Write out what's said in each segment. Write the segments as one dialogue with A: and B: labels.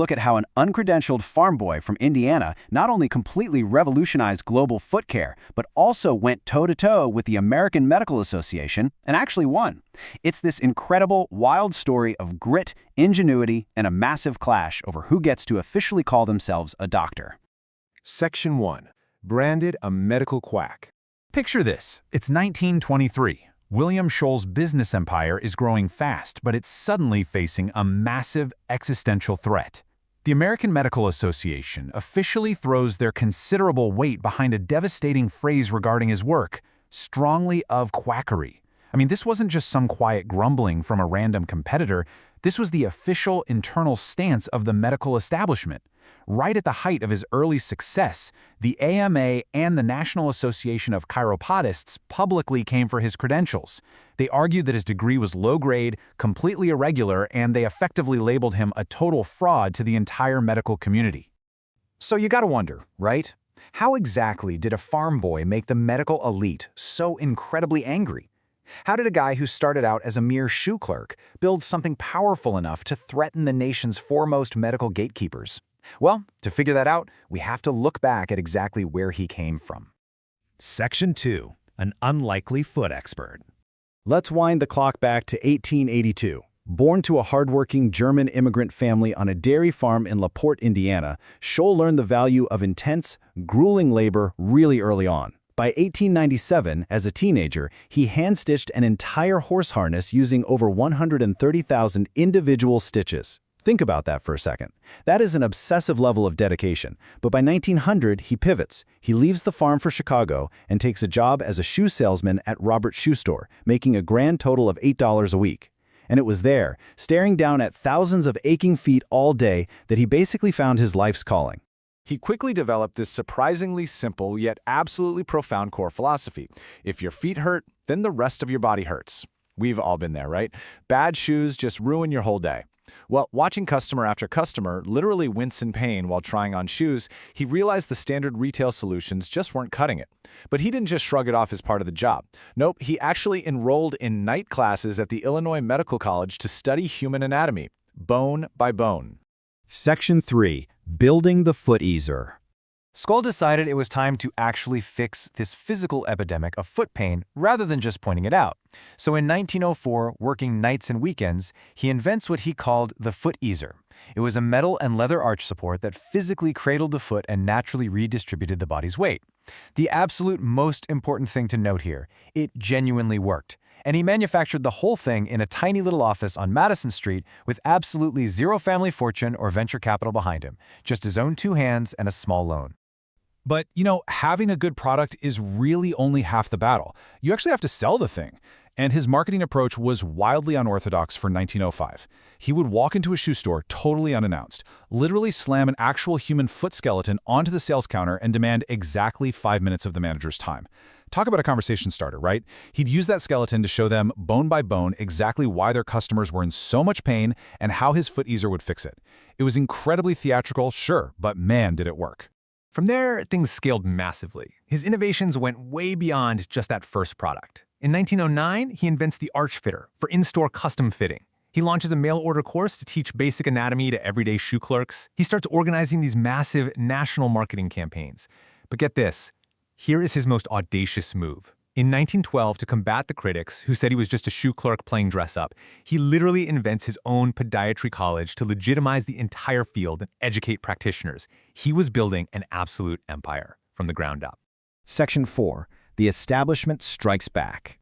A: Look at how an uncredentialed farm boy from Indiana not only completely revolutionized global foot care, but also went toe-to-toe with the American Medical Association and actually won. It's this incredible, wild story of grit, ingenuity, and a massive clash over who gets to officially call themselves a doctor.
B: Section 1. Branded a medical quack.
C: Picture this. It's 1923. William Scholl's business empire is growing fast, but it's suddenly facing a massive existential threat. The American Medical Association officially throws their considerable weight behind a devastating phrase regarding his work, strongly of quackery. I mean, this wasn't just some quiet grumbling from a random competitor. This was the official internal stance of the medical establishment. Right at the height of his early success, the AMA and the National Association of Chiropodists publicly came for his credentials. They argued that his degree was low-grade, completely irregular, and they effectively labeled him a total fraud to the entire medical community.
D: So you gotta wonder, right? How exactly did a farm boy make the medical elite so incredibly angry? How did a guy who started out as a mere shoe clerk build something powerful enough to threaten the nation's foremost medical gatekeepers? Well, to figure that out, we have to look back at exactly where he came from.
E: Section 2. An unlikely foot expert.
A: Let's wind the clock back to 1882. Born to a hardworking German immigrant family on a dairy farm in Porte, Indiana, Scholl learned the value of intense, grueling labor really early on. By 1897, as a teenager, he hand-stitched an entire horse harness using over 130,000 individual stitches. Think about that for a second. That is an obsessive level of dedication. But by 1900, he pivots. He leaves the farm for Chicago and takes a job as a shoe salesman at Robert's Shoe Store, making a grand total of $8 a week. And it was there, staring down at thousands of aching feet all day, that he basically found his life's calling.
B: He quickly developed this surprisingly simple yet absolutely profound core philosophy. If your feet hurt, then the rest of your body hurts. We've all been there, right? Bad shoes just ruin your whole day. Well, watching customer after customer literally wince in pain while trying on shoes, he realized the standard retail solutions just weren't cutting it. But he didn't just shrug it off as part of the job. Nope, he actually enrolled in night classes at the Illinois Medical College to study human anatomy, bone by bone.
E: Section 3. Building the foot easer.
C: Scholl decided it was time to actually fix this physical epidemic of foot pain rather than just pointing it out. So in 1904, working nights and weekends, he invents what he called the foot easer. It was a metal and leather arch support that physically cradled the foot and naturally redistributed the body's weight. The absolute most important thing to note here, it genuinely worked. And he manufactured the whole thing in a tiny little office on Madison Street with absolutely zero family fortune or venture capital behind him, just his own 2 hands and a small loan.
F: But, having a good product is really only half the battle. You actually have to sell the thing. And his marketing approach was wildly unorthodox for 1905. He would walk into a shoe store totally unannounced, literally slam an actual human foot skeleton onto the sales counter and demand exactly 5 minutes of the manager's time. Talk about a conversation starter, right? He'd use that skeleton to show them, bone by bone, exactly why their customers were in so much pain and how his foot easer would fix it. It was incredibly theatrical, sure, but man, did it work.
G: From there, things scaled massively. His innovations went way beyond just that first product. In 1909, he invents the arch fitter for in-store custom fitting. He launches a mail-order course to teach basic anatomy to everyday shoe clerks. He starts organizing these massive national marketing campaigns. But get this, here is his most audacious move. In 1912, to combat the critics who said he was just a shoe clerk playing dress-up, he literally invents his own podiatry college to legitimize the entire field and educate practitioners. He was building an absolute empire from the ground up.
D: Section 4. The establishment strikes back.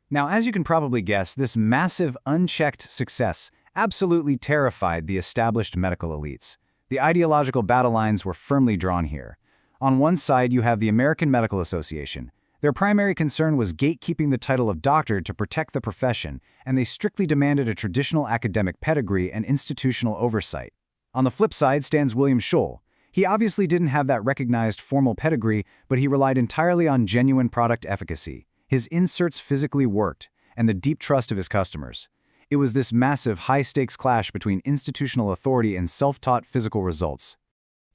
D: Now, as you can probably guess, this massive, unchecked success absolutely terrified the established medical elites. The ideological battle lines were firmly drawn here. On one side, you have the American Medical Association. Their primary concern was gatekeeping the title of doctor to protect the profession, and they strictly demanded a traditional academic pedigree and institutional oversight. On the flip side stands William Scholl. He obviously didn't have that recognized formal pedigree, but he relied entirely on genuine product efficacy. His inserts physically worked, and the deep trust of his customers. It was this massive, high-stakes clash between institutional authority and self-taught physical results.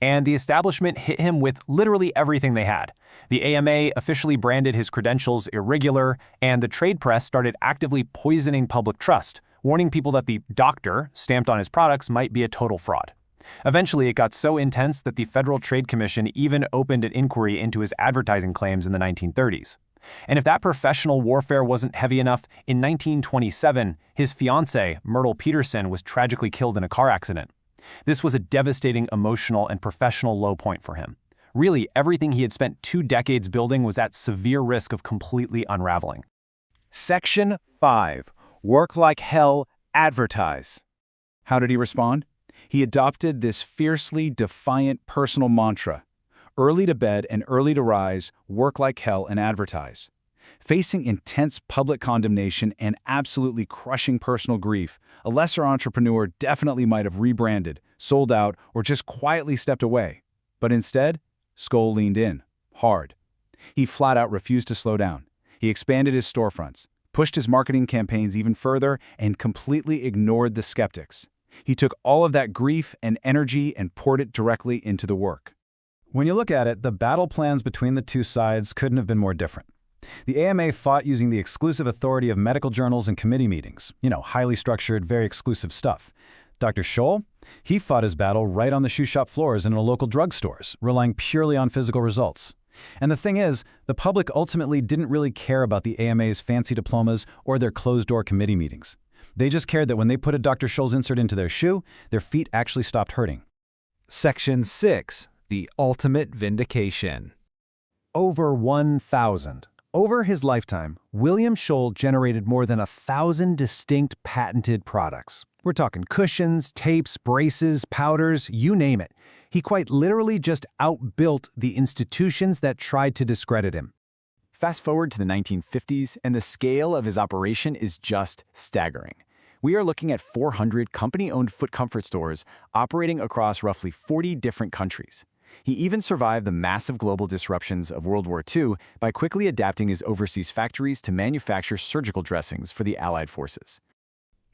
C: And the establishment hit him with literally everything they had. The AMA officially branded his credentials irregular, and the trade press started actively poisoning public trust, warning people that the doctor stamped on his products might be a total fraud. Eventually, it got so intense that the Federal Trade Commission even opened an inquiry into his advertising claims in the 1930s. And if that professional warfare wasn't heavy enough, in 1927, his fiancée, Myrtle Peterson, was tragically killed in a car accident. This was a devastating emotional and professional low point for him. Really, everything he had spent 2 decades building was at severe risk of completely unraveling.
D: Section 5. Work like hell, advertise. How did he respond? He adopted this fiercely defiant personal mantra: early to bed and early to rise, work like hell and advertise. Facing intense public condemnation and absolutely crushing personal grief, a lesser entrepreneur definitely might have rebranded, sold out, or just quietly stepped away. But instead, Scholl leaned in, hard. He flat out refused to slow down. He expanded his storefronts, pushed his marketing campaigns even further, and completely ignored the skeptics. He took all of that grief and energy and poured it directly into the work.
A: When you look at it, the battle plans between the two sides couldn't have been more different. The AMA fought using the exclusive authority of medical journals and committee meetings, highly structured, very exclusive stuff. Dr. Scholl, he fought his battle right on the shoe shop floors and in local drugstores, relying purely on physical results. And the thing is, the public ultimately didn't really care about the AMA's fancy diplomas or their closed-door committee meetings. They just cared that when they put a Dr. Scholl's insert into their shoe, their feet actually stopped hurting.
E: Section 6. The ultimate vindication.
G: Over 1,000. Over his lifetime, William Scholl generated more than 1,000 distinct patented products. We're talking cushions, tapes, braces, powders, you name it. He quite literally just outbuilt the institutions that tried to discredit him.
B: Fast forward to the 1950s, and the scale of his operation is just staggering. We are looking at 400 company-owned foot comfort stores operating across roughly 40 different countries. He even survived the massive global disruptions of World War II by quickly adapting his overseas factories to manufacture surgical dressings for the Allied forces.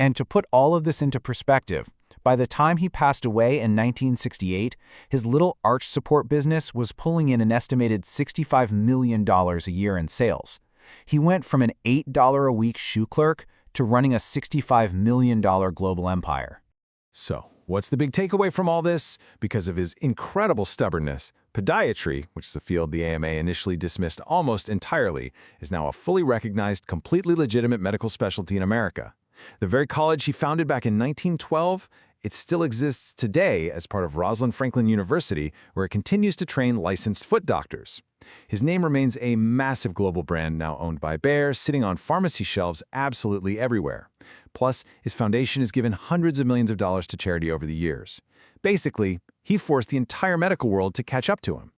B: And to put all of this into perspective, by the time he passed away in 1968, his little arch support business was pulling in an estimated $65 million a year in sales. He went from an $8 a week shoe clerk to running a $65 million global empire. So, what's the big takeaway from all this? Because of his incredible stubbornness, podiatry, which is a field the AMA initially dismissed almost entirely, is now a fully recognized, completely legitimate medical specialty in America. The very college he founded back in 1912, it still exists today as part of Rosalind Franklin University, where it continues to train licensed foot doctors. His name remains a massive global brand now owned by Bayer, sitting on pharmacy shelves absolutely everywhere. Plus, his foundation has given hundreds of millions of dollars to charity over the years. Basically, he forced the entire medical world to catch up to him.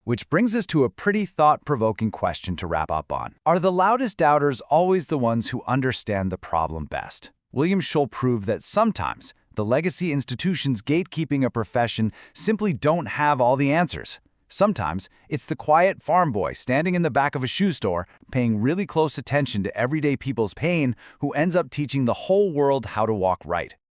D: Which brings us to a pretty thought-provoking question to wrap up on. Are the loudest doubters always the ones who understand the problem best? William Scholl proved that sometimes the legacy institutions gatekeeping a profession simply don't have all the answers. Sometimes it's the quiet farm boy standing in the back of a shoe store, paying really close attention to everyday people's pain, who ends up teaching the whole world how to walk right.